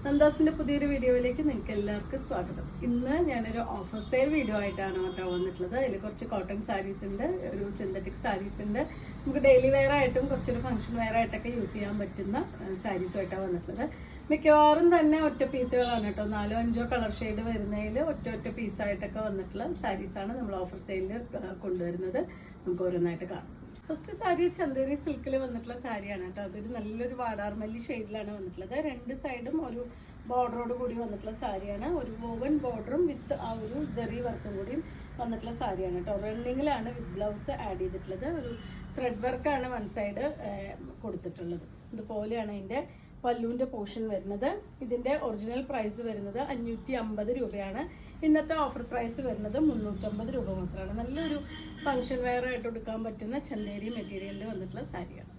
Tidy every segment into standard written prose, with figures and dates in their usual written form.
നന്ദാസിന്റെ പുതിയൊരു വീഡിയോയിലേക്ക് നിങ്ങൾക്ക് എല്ലാവർക്കും സ്വാഗതം. ഇന്ന് ഞാനൊരു ഓഫർ സെയിൽ വീഡിയോ ആയിട്ടാണ് കേട്ടോ വന്നിട്ടുള്ളത്. അതിൽ കുറച്ച് കോട്ടൺ സാരീസ് ഉണ്ട്, ഒരു സിന്തറ്റിക് സാരീസ് ഉണ്ട്. നമുക്ക് ഡെയിലി വെയർ ആയിട്ടും കുറച്ചൊരു ഫംഗ്ഷൻ വെയർ ആയിട്ടൊക്കെ യൂസ് ചെയ്യാൻ പറ്റുന്ന സാരീസുമായിട്ടാണ് വന്നിട്ടുള്ളത്. മിക്കവാറും തന്നെ ഒറ്റ പീസുകളാണ് കേട്ടോ, 4-5 കളർ ഷെയ്ഡ് വരുന്നതിൽ ഒറ്റ പീസായിട്ടൊക്കെ വന്നിട്ടുള്ള സാരീസാണ് നമ്മൾ ഓഫർ സെയിലിൽ കൊണ്ടുവരുന്നത്. നമുക്ക് ഓരോന്നായിട്ട് കാണാം. ഫസ്റ്റ് സാരി ചന്ദേരി സിൽക്കിൽ വന്നിട്ടുള്ള സാരിയാണ് കേട്ടോ. അതൊരു നല്ലൊരു വാടാർമല്ലി ഷെയ്ഡിലാണ് വന്നിട്ടുള്ളത്. രണ്ട് സൈഡും ഒരു ബോർഡറോട് കൂടി വന്നിട്ടുള്ള സാരിയാണ്. ഒരു വോവൻ ബോർഡറും വിത്ത് ആ ഒരു സെറി വർക്കും കൂടിയും വന്നിട്ടുള്ള സാരിയാണ് കേട്ടോ. റണ്ണിങ്ങിലാണ് വിത്ത് ബ്ലൗസ് ആഡ് ചെയ്തിട്ടുള്ളത്. ഒരു ത്രെഡ് വർക്കാണ് വൺ സൈഡ് കൊടുത്തിട്ടുള്ളത്. ഇതുപോലെയാണ് അതിൻ്റെ പല്ലുവിൻ്റെ പോർഷൻ വരുന്നത്. ഇതിൻ്റെ ഒറിജിനൽ പ്രൈസ് വരുന്നത് 550 രൂപയാണ്. ഇന്നത്തെ ഓഫർ പ്രൈസ് വരുന്നത് 350 രൂപ മാത്രമാണ്. നല്ലൊരു ഫംഗ്ഷൻ വെയർ ആയിട്ട് എടുക്കാൻ പറ്റുന്ന ചന്തേരി മെറ്റീരിയലിൽ വന്നിട്ടുള്ള സാരിയാണ്.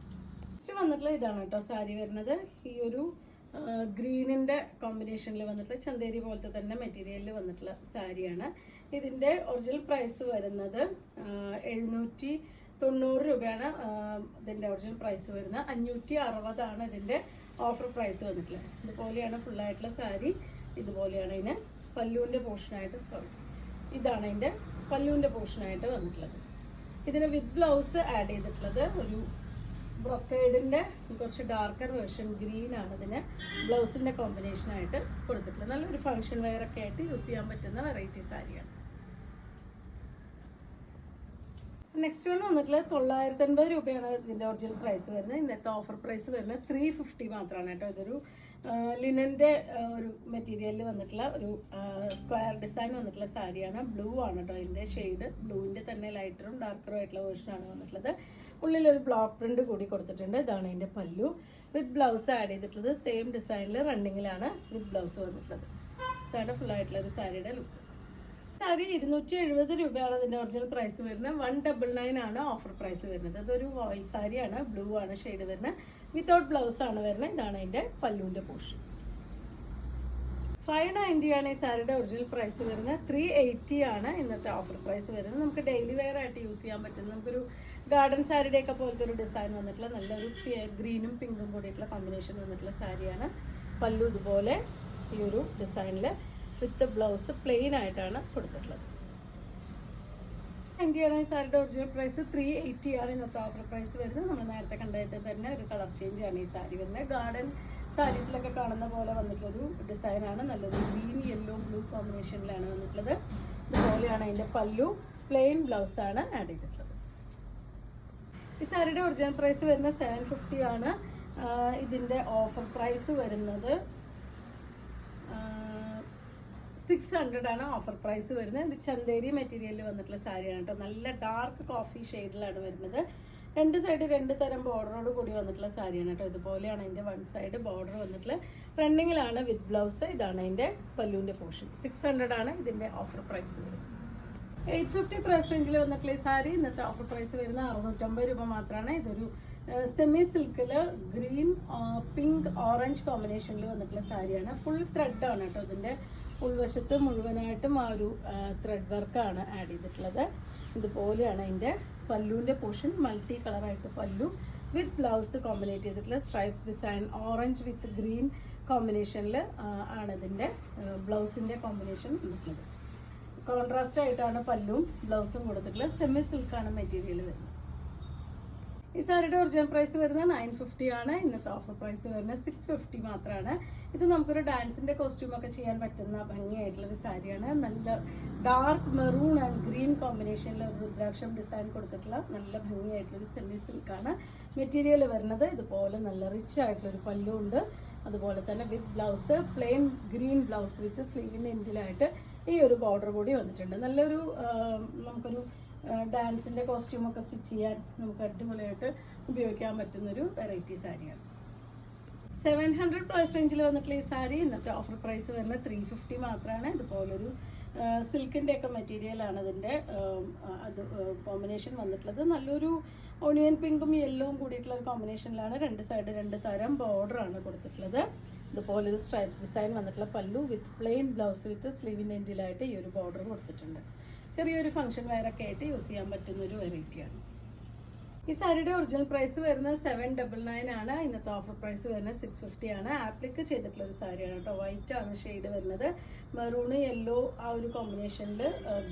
നെക്സ്റ്റ് വന്നിട്ടുള്ള ഇതാണ് കേട്ടോ സാരി വരുന്നത്. ഈ ഒരു ഗ്രീനിൻ്റെ കോമ്പിനേഷനിൽ വന്നിട്ടുള്ള ചന്തേരി പോലത്തെ തന്നെ മെറ്റീരിയലിൽ വന്നിട്ടുള്ള സാരിയാണ്. ഇതിൻ്റെ ഒറിജിനൽ പ്രൈസ് വരുന്നത് 790 രൂപയാണ്. ഇതിൻ്റെ ഒറിജിനൽ പ്രൈസ് വരുന്നത് 560 ഇതിൻ്റെ ഓഫർ പ്രൈസ് വന്നിട്ടുള്ളത്. ഇതുപോലെയാണ് ഫുള്ളായിട്ടുള്ള സാരി. ഇതുപോലെയാണ് ഇതിന് പല്ലുവിൻ്റെ പോർഷനായിട്ട് ഇതാണ് അതിൻ്റെ പല്ലുവിൻ്റെ പോർഷനായിട്ട് വന്നിട്ടുള്ളത്. ഇതിന് വിത്ത് ബ്ലൗസ് ആഡ് ചെയ്തിട്ടുള്ളത് ഒരു ബ്രൊക്കേഡിൻ്റെ കുറച്ച് ഡാർക്കർ വേർഷൻ ഗ്രീനാണ് ഇതിന് ബ്ലൗസിൻ്റെ കോമ്പിനേഷനായിട്ട് കൊടുത്തിട്ടുള്ളത്. നല്ലൊരു ഫംഗ്ഷൻ വെയർ ഒക്കെ ആയിട്ട് യൂസ് ചെയ്യാൻ പറ്റുന്ന വെറൈറ്റി സാരിയാണ്. നെക്സ്റ്റ് വൺ വന്നിട്ടുള്ളത് 950 രൂപയാണ് ഇതിൻ്റെ ഒറിജിനൽ പ്രൈസ് വരുന്നത്. ഇന്നത്തെ ഓഫർ പ്രൈസ് വരുന്നത് 350 മാത്രമാണ് കേട്ടോ. ഇതൊരു ലിനൻ്റെ ഒരു മെറ്റീരിയലിൽ വന്നിട്ടുള്ള ഒരു സ്ക്വയർ ഡിസൈൻ വന്നിട്ടുള്ള സാരിയാണ്. ബ്ലൂ ആണ് കേട്ടോ ഇതിൻ്റെ ഷെയ്ഡ്. ബ്ലൂവിൻ്റെ തന്നെ ലൈറ്ററും ഡാർക്കറും ആയിട്ടുള്ള വേർഷനാണ് വന്നിട്ടുള്ളത്. ഉള്ളിലൊരു ബ്ലോക്ക് പ്രിന്റ് കൂടി കൊടുത്തിട്ടുണ്ട്. ഇതാണ് ഇതിൻ്റെ പല്ലു. വിത്ത് ബ്ലൗസ് ആഡ് ചെയ്തിട്ടുള്ളത് സെയിം ഡിസൈനിൽ റണ്ണിങ്ങിലാണ് വിത്ത് ബ്ലൗസ് വന്നിട്ടുള്ളത്. ഇതാണ് ഫുള്ളായിട്ടുള്ള ഒരു സാരിയുടെ ലുക്ക്. സാരി 270 രൂപയാണ് അതിൻ്റെ ഒറിജിനൽ പ്രൈസ് വരുന്നത്. 199 ആണ് ഓഫർ പ്രൈസ് വരുന്നത്. അതൊരു വോയിൽ സാരിയാണ്. ബ്ലൂ ആണ് ഷെയ്ഡ് വരുന്നത്. വിത്തൗട്ട് ബ്ലൗസ് ആണ് വരുന്നത്. ഇതാണ് അതിൻ്റെ പല്ലുവിൻ്റെ പോർഷൻ. 590 ആണ് ഈ സാരിയുടെ ഒറിജിനൽ പ്രൈസ് വരുന്നത്. 380 ആണ് ഇന്നത്തെ ഓഫർ പ്രൈസ് വരുന്നത്. നമുക്ക് ഡെയിലി വെയർ ആയിട്ട് യൂസ് ചെയ്യാൻ പറ്റുന്ന നമുക്കൊരു ഗാർഡൻ സാരിയുടെ ഒക്കെ പോലത്തെ ഒരു ഡിസൈൻ വന്നിട്ടുള്ള നല്ലൊരു ഗ്രീനും പിങ്കും കൂടിയിട്ടുള്ള കോമ്പിനേഷൻ വന്നിട്ടുള്ള സാരിയാണ്. പല്ലു ഇതുപോലെ ഈ ഒരു ഡിസൈനിൽ വിത്ത് ബ്ലൗസ് പ്ലെയിൻ ആയിട്ടാണ് കൊടുത്തിട്ടുള്ളത്. 90 ആണ് ഈ സാരിയുടെ ഒറിജിനൽ പ്രൈസ്. 380 ആണ് ഇന്നത്തെ ഓഫർ പ്രൈസ് വരുന്നത്. നമ്മൾ നേരത്തെ കണ്ടതിൽ തന്നെ ഒരു കളർ ചേഞ്ച് ആണ് ഈ സാരി വരുന്നത്. ഗാർഡൻ സാരീസിലൊക്കെ കാണുന്ന പോലെ വന്നിട്ടുള്ളൊരു ഡിസൈനാണ്. നല്ലൊരു ഗ്രീൻ യെല്ലോ ബ്ലൂ കോമ്പിനേഷനിലാണ് വന്നിട്ടുള്ളത്. ഇതുപോലെയാണ് അതിൻ്റെ പല്ലു. പ്ലെയിൻ ബ്ലൗസ് ആണ് ആഡ് ചെയ്തിട്ടുള്ളത്. ഈ സാരിയുടെ ഒറിജിനൽ പ്രൈസ് വരുന്നത് 750 ആണ്. ഇതിൻ്റെ ഓഫർ പ്രൈസ് വരുന്നത് 600 ആണ് ഓഫർ പ്രൈസ് വരുന്നത്. ഇത് ചന്തേരി മെറ്റീരിയലിൽ വന്നിട്ടുള്ള സാരിയാണ് കേട്ടോ. നല്ല ഡാർക്ക് കോഫി ഷെയ്ഡിലാണ് വരുന്നത്. രണ്ട് സൈഡ് രണ്ട് തരം ബോർഡറോട് കൂടി വന്നിട്ടുള്ള സാരിയാണ് കേട്ടോ. ഇതുപോലെയാണ് അതിൻ്റെ വൺ സൈഡ് ബോർഡർ വന്നിട്ടുള്ള റണ്ണിങ്ങിലാണ് വിത്ത് ബ്ലൗസ്. ഇതാണ് അതിൻ്റെ പല്ലുവിൻ്റെ പോർഷൻ. 600 ആണ് ഇതിൻ്റെ ഓഫർ പ്രൈസ് വരുന്നത്. 850 പ്രൈസ് റേഞ്ചിൽ വന്നിട്ടുള്ള ഈ സാരി ഇന്നത്തെ ഓഫർ പ്രൈസ് വരുന്നത് 650 രൂപ മാത്രമാണ്. ഇതൊരു സെമി സിൽക്കിൽ ഗ്രീൻ പിങ്ക് ഓറഞ്ച് കോമ്പിനേഷനിൽ വന്നിട്ടുള്ള സാരിയാണ്. ഫുൾ ത്രെഡ് ആണ് കേട്ടോ. ഇതിൻ്റെ ഉൾവശത്ത് മുഴുവനായിട്ടും ആ ഒരു ത്രെഡ് വർക്കാണ് ആഡ് ചെയ്തിട്ടുള്ളത്. ഇതുപോലെയാണ് അതിൻ്റെ പല്ലുവിൻ്റെ പോർഷൻ. മൾട്ടി കളറായിട്ട് പല്ലു വിത്ത് ബ്ലൗസ് കോമ്പിനേറ്റ് ചെയ്തിട്ടുള്ള stripes design orange with green കോമ്പിനേഷനിൽ ആണ് ഇതിൻ്റെ ബ്ലൗസിൻ്റെ കോമ്പിനേഷൻ വന്നിട്ടുള്ളത്. കോൺട്രാസ്റ്റ് ആയിട്ടാണ് പല്ലുവും ബ്ലൗസും കൊടുത്തിട്ടുള്ളത്. സെമി സിൽക്കാണ് മെറ്റീരിയൽ വരുന്നത്. ഈ സാരിയുടെ ഒറിജിനൽ പ്രൈസ് വരുന്നത് 950 ആണ്. ഇന്നത്തെ ഓഫർ പ്രൈസ് വരുന്നത് 650 മാത്രമാണ്. ഇത് നമുക്കൊരു ഡാൻസിന്റെ കോസ്റ്റ്യൂമൊക്കെ ചെയ്യാൻ പറ്റുന്ന ഭംഗിയായിട്ടുള്ളൊരു സാരിയാണ്. നല്ല ഡാർക്ക് മെറൂൺ ആൻഡ് ഗ്രീൻ കോമ്പിനേഷനിൽ ഒരു രുദ്രാക്ഷം ഡിസൈൻ കൊടുത്തിട്ടുള്ള നല്ല ഭംഗിയായിട്ടുള്ളൊരു സെമി സിൽക്കാണ് മെറ്റീരിയൽ വരുന്നത്. ഇതുപോലെ നല്ല റിച്ച് ആയിട്ടുള്ളൊരു പല്ലു ഉണ്ട്. അതുപോലെ തന്നെ with blouse plain green blouse with സ്ലീവിൻ്റെ എൻഡിലായിട്ട് ഈ ഒരു ബോർഡർ കൂടി വന്നിട്ടുണ്ട്. നല്ലൊരു നമുക്കൊരു ഡാൻസിൻ്റെ കോസ്റ്റ്യൂമൊക്കെ സ്റ്റിച്ച് ചെയ്യാൻ നമുക്ക് അടിപൊളിയായിട്ട് ഉപയോഗിക്കാൻ പറ്റുന്നൊരു വെറൈറ്റി സാരിയാണ്. 700 പ്രൈസ് റേഞ്ചിൽ വന്നിട്ടുള്ള ഈ സാരി ഇന്നത്തെ ഓഫർ പ്രൈസ് വരുന്നത് 350 മാത്രമാണ്. ഇതുപോലൊരു സിൽക്കിൻ്റെ ഒക്കെ മെറ്റീരിയലാണ് ഇതിൻ്റെ അത് കോമ്പിനേഷൻ വന്നിട്ടുള്ളത്. നല്ലൊരു ഓണിയൻ പിങ്കും യെല്ലോവും കൂടിയിട്ടുള്ള ഒരു കോമ്പിനേഷനിലാണ്. രണ്ട് സൈഡ് രണ്ട് തരം ബോർഡറാണ് കൊടുത്തിട്ടുള്ളത്. ഇതുപോലൊരു സ്ട്രൈപ്സ് ഡിസൈൻ വന്നിട്ടുള്ള പല്ലു വിത്ത് പ്ലെയിൻ ബ്ലൗസ് വിത്ത് സ്ലീവിൻ്റെ എൻഡിലായിട്ട് ഈ ഒരു ബോർഡർ കൊടുത്തിട്ടുണ്ട്. ചെറിയൊരു ഫംഗ്ഷൻ വെയറൊക്കെ ആയിട്ട് യൂസ് ചെയ്യാൻ പറ്റുന്നൊരു വെറൈറ്റിയാണ്. ഈ സാരിയുടെ ഒറിജിനൽ പ്രൈസ് വരുന്നത് 799 ആണ്. ഇന്നത്തെ ഓഫർ പ്രൈസ് വരുന്നത് 650 ആണ്. ആപ്ലിക്ക് ചെയ്തിട്ടുള്ള ഒരു സാരിയാണ് കേട്ടോ. വൈറ്റ് ആണ് ഷെയ്ഡ് വരുന്നത്. മെറൂണ് യെല്ലോ ആ ഒരു കോമ്പിനേഷനിൽ,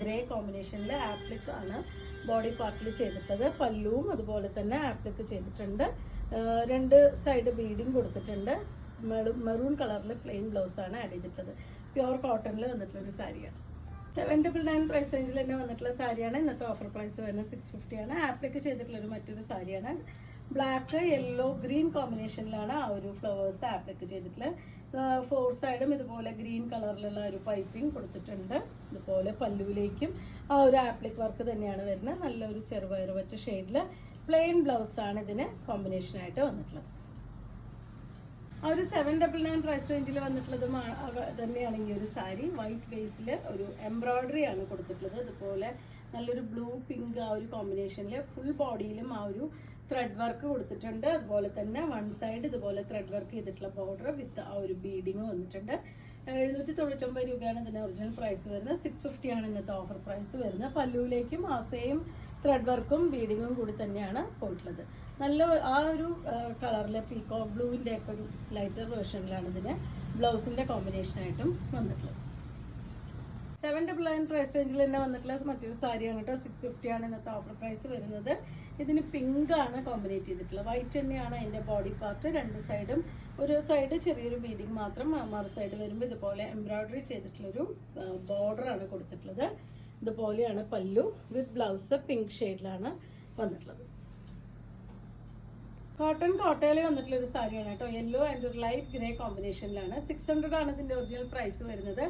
ഗ്രേ കോമ്പിനേഷനിൽ ആപ്ലിക്ക് ആണ് ബോഡി പാർട്ടിൽ ചെയ്തിട്ടുള്ളത്. പല്ലുവും അതുപോലെ തന്നെ ആപ്ലിക്ക് ചെയ്തിട്ടുണ്ട്. രണ്ട് സൈഡ് ബീഡിങ് കൊടുത്തിട്ടുണ്ട്. മെറൂൺ കളറിൽ പ്ലെയിൻ ബ്ലൗസ് ആണ് ആഡ് ചെയ്തിട്ടുള്ളത്. പ്യുവർ കോട്ടണിൽ വന്നിട്ടുള്ള ഒരു സാരിയാണ്. 799 പ്രൈസ് റേഞ്ചിൽ തന്നെ വന്നിട്ടുള്ള സാരിയാണ്. ഇന്നത്തെ ഓഫർ പ്രൈസ് വരുന്നത് 650 ആണ്. ആപ്ലിക്ക് ചെയ്തിട്ടുള്ള മറ്റൊരു സാരിയാണ്. ബ്ലാക്ക് യെല്ലോ ഗ്രീൻ കോമ്പിനേഷനിലാണ് ആ ഒരു ഫ്ലവേഴ്സ് ആപ്ലിക്ക് ചെയ്തിട്ടുള്ളത്. 4 സൈഡും ഇതുപോലെ ഗ്രീൻ കളറിലുള്ള ഒരു പൈപ്പിംഗ് കൊടുത്തിട്ടുണ്ട്. ഇതുപോലെ പല്ലുവിലേക്കും ആ ഒരു ആപ്ലിക് വർക്ക് തന്നെയാണ് വരുന്നത്. നല്ലൊരു ചെറുപയർ വെച്ച ഷെയ്ഡിൽ പ്ലെയിൻ ബ്ലൗസ് ആണ് ഇതിന് കോമ്പിനേഷനായിട്ട് വന്നിട്ടുള്ളത്. ആ ഒരു 799 പ്രൈസ് റേഞ്ചിൽ വന്നിട്ടുള്ളതും തന്നെയാണ് ഈ ഒരു സാരി. വൈറ്റ് ബേസിൽ ഒരു എംബ്രോയിഡറി ആണ് കൊടുത്തിട്ടുള്ളത്. അതുപോലെ നല്ലൊരു ബ്ലൂ പിങ്ക് ആ ഒരു കോമ്പിനേഷനിൽ ഫുൾ ബോഡിയിലും ആ ഒരു ത്രെഡ് വർക്ക് കൊടുത്തിട്ടുണ്ട്. അതുപോലെ തന്നെ വൺ സൈഡ് ഇതുപോലെ ത്രെഡ് വർക്ക് ചെയ്തിട്ടുള്ള ബോർഡർ വിത്ത് ആ ഒരു ബീഡിങ് വന്നിട്ടുണ്ട്. 799 രൂപയാണ് ഇതിൻ്റെ ഒറിജിനൽ പ്രൈസ് വരുന്നത്. 650 ആണ് ഇന്നത്തെ ഓഫർ പ്രൈസ് വരുന്നത്. പല്ലുവിലേക്കും ആ സെയിം ത്രെഡ് വർക്കും ബീഡിങ്ങും കൂടി തന്നെയാണ് പോയിട്ടുള്ളത്. നല്ല ആ ഒരു കളറിൽ പീക്കോ ബ്ലൂവിൻ്റെ ഒക്കെ ഒരു ലൈറ്റർ വേർഷനിലാണ് ഇതിന് ബ്ലൗസിൻ്റെ കോമ്പിനേഷനായിട്ടും വന്നിട്ടുള്ളത്. 799 പ്രൈസ് റേഞ്ചിൽ തന്നെ വന്നിട്ടുള്ള മറ്റൊരു സാരിയാണ് കേട്ടോ. 650 ആണ് ഇന്നത്തെ ഓഫർ പ്രൈസ് വരുന്നത്. ഇതിന് പിങ്ക് ആണ് കോമ്പിനേറ്റ് ചെയ്തിട്ടുള്ളത്. വൈറ്റ് തന്നെയാണ് അതിൻ്റെ ബോഡി പാർട്ട്. രണ്ട് സൈഡും ഒരു സൈഡ് ചെറിയൊരു ബീഡിങ് മാത്രം, മറു സൈഡ് വരുമ്പോൾ ഇതുപോലെ എംബ്രോയിഡറി ചെയ്തിട്ടുള്ളൊരു ബോർഡറാണ് കൊടുത്തിട്ടുള്ളത്. ഇതുപോലെയാണ് പല്ലു വിത്ത് ബ്ലൗസ് പിങ്ക് ഷെയ്ഡിലാണ് വന്നിട്ടുള്ളത്. കോട്ടയിൽ വന്നിട്ടുള്ള ഒരു സാരിയാണ് കേട്ടോ. യെല്ലോ ആൻഡ് ഒരു ലൈറ്റ് ഗ്രേ കോമ്പിനേഷനിലാണ്. 600 ആണ് ഇതിന്റെ ഒറിജിനൽ പ്രൈസ് വരുന്നത്.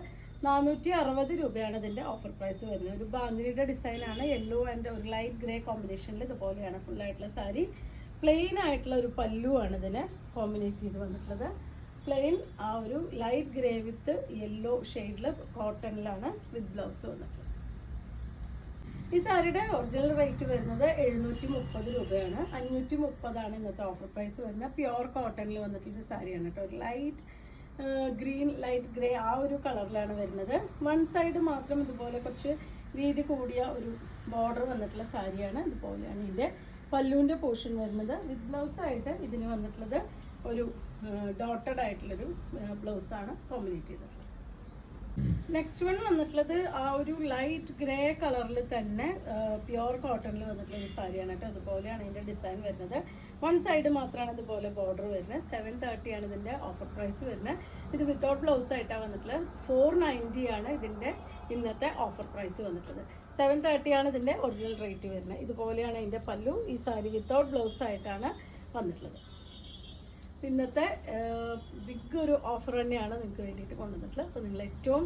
460 രൂപയാണ് ഇതിന്റെ ഓഫർ പ്രൈസ് വരുന്നത്. ഒരു ബാന്തിനിയുടെ ഡിസൈൻ ആണ്. യെല്ലോ ആൻഡ് ഒരു ലൈറ്റ് ഗ്രേ കോമ്പിനേഷനിൽ ഇതുപോലെയാണ് ഫുൾ ആയിട്ടുള്ള സാരി. പ്ലെയിൻ ആയിട്ടുള്ള ഒരു പല്ലു ആണ് ഇതിന് കോമ്പിനേറ്റ് ചെയ്ത് വന്നിട്ടുള്ളത്. പ്ലെയിൻ ആ ഒരു ലൈറ്റ് ഗ്രേ വിത്ത് യെല്ലോ ഷെയ്ഡിൽ കോട്ടണിലാണ് വിത്ത് ബ്ലൗസ് വന്നിട്ടുള്ളത്. ഈ സാരിയുടെ ഒറിജിനൽ റേറ്റ് വരുന്നത് 730 രൂപയാണ്. 530 ആണ് ഇന്നത്തെ ഓഫർ പ്രൈസ് വരുന്നത്. പ്യുവർ കോട്ടണിൽ വന്നിട്ടുള്ള സാരിയാണ് കേട്ടോ. ഒരു ലൈറ്റ് ഗ്രീൻ ലൈറ്റ് ഗ്രേ ആ ഒരു കളറിലാണ് വരുന്നത്. വൺ സൈഡ് മാത്രം ഇതുപോലെ കുറച്ച് വീതി കൂടിയ ഒരു ബോർഡർ വന്നിട്ടുള്ള സാരിയാണ്. ഇതുപോലെയാണ് ഇതിൻ്റെ പല്ലുവിൻ്റെ പോർഷൻ വരുന്നത്. വിത്ത് ബ്ലൗസ് ആയിട്ട് ഇതിന് വന്നിട്ടുള്ളത് ഒരു ഡോട്ടഡ് ആയിട്ടുള്ളൊരു ബ്ലൗസാണ് കോമ്പിനേറ്റ് ചെയ്തിട്ടുള്ളത്. നെക്സ്റ്റ് വൺ വന്നിട്ടുള്ളത് ആ ഒരു ലൈറ്റ് ഗ്രേ കളറിൽ തന്നെ പ്യുവർ കോട്ടണിൽ വന്നിട്ടുള്ള ഒരു സാരിയാണ് കേട്ടോ. അതുപോലെയാണ് ഇതിൻ്റെ ഡിസൈൻ വരുന്നത്. വൺ സൈഡ് മാത്രമാണ് ഇതുപോലെ ബോർഡർ വരുന്നത്. 730 ആണ് ഇതിൻ്റെ ഓഫർ പ്രൈസ് വരുന്നത്. ഇത് വിത്തൗട്ട് ബ്ലൗസ് ആയിട്ടാണ് വന്നിട്ടുള്ളത്. 490 ആണ് ഇതിൻ്റെ ഇന്നത്തെ ഓഫർ പ്രൈസ് വന്നിട്ടുള്ളത്. 730 ആണ് ഇതിൻ്റെ ഒറിജിനൽ റേറ്റ് വരുന്നത്. ഇതുപോലെയാണ് ഇതിൻ്റെ പല്ലു. ഈ സാരി വിത്തൗട്ട് ബ്ലൗസ് ആയിട്ടാണ് വന്നിട്ടുള്ളത്. ഇന്നത്തെ ബിഗ് ഒരു ഓഫർ തന്നെയാണ് നിങ്ങൾക്ക് വേണ്ടിയിട്ട് കൊണ്ടുവന്നിട്ടുള്ളത്. അപ്പോൾ നിങ്ങൾ ഏറ്റവും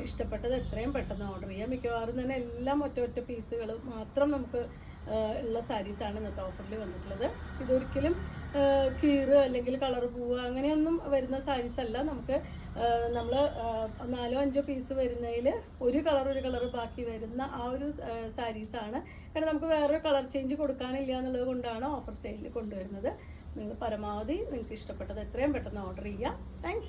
ഇഷ്ടപ്പെട്ടത് എത്രയും പെട്ടെന്ന് ഓർഡർ ചെയ്യാം. മിക്കവാറും തന്നെ എല്ലാം ഒറ്റ പീസുകൾ മാത്രം നമുക്ക് ഉള്ള സാരീസാണ് ഇന്നത്തെ ഓഫറിൽ വന്നിട്ടുള്ളത്. ഇതൊരിക്കലും കീറ് അല്ലെങ്കിൽ കളർ പോവുക അങ്ങനെയൊന്നും വരുന്ന സാരീസ് അല്ല. നമുക്ക് നമ്മൾ 4-5 പീസ് വരുന്നതിൽ ഒരു കളർ ബാക്കി വരുന്ന ആ ഒരു സാരീസാണ്. കാരണം നമുക്ക് വേറൊരു കളർ ചേഞ്ച് കൊടുക്കാനില്ല എന്നുള്ളത് കൊണ്ടാണ് ഓഫർ സെയിലിൽ കൊണ്ടുവരുന്നത്. നിങ്ങൾ പരമാവധി നിങ്ങൾക്ക് ഇഷ്ടപ്പെട്ടത് എത്രയും പെട്ടെന്ന് ഓർഡർ ചെയ്യുക. താങ്ക്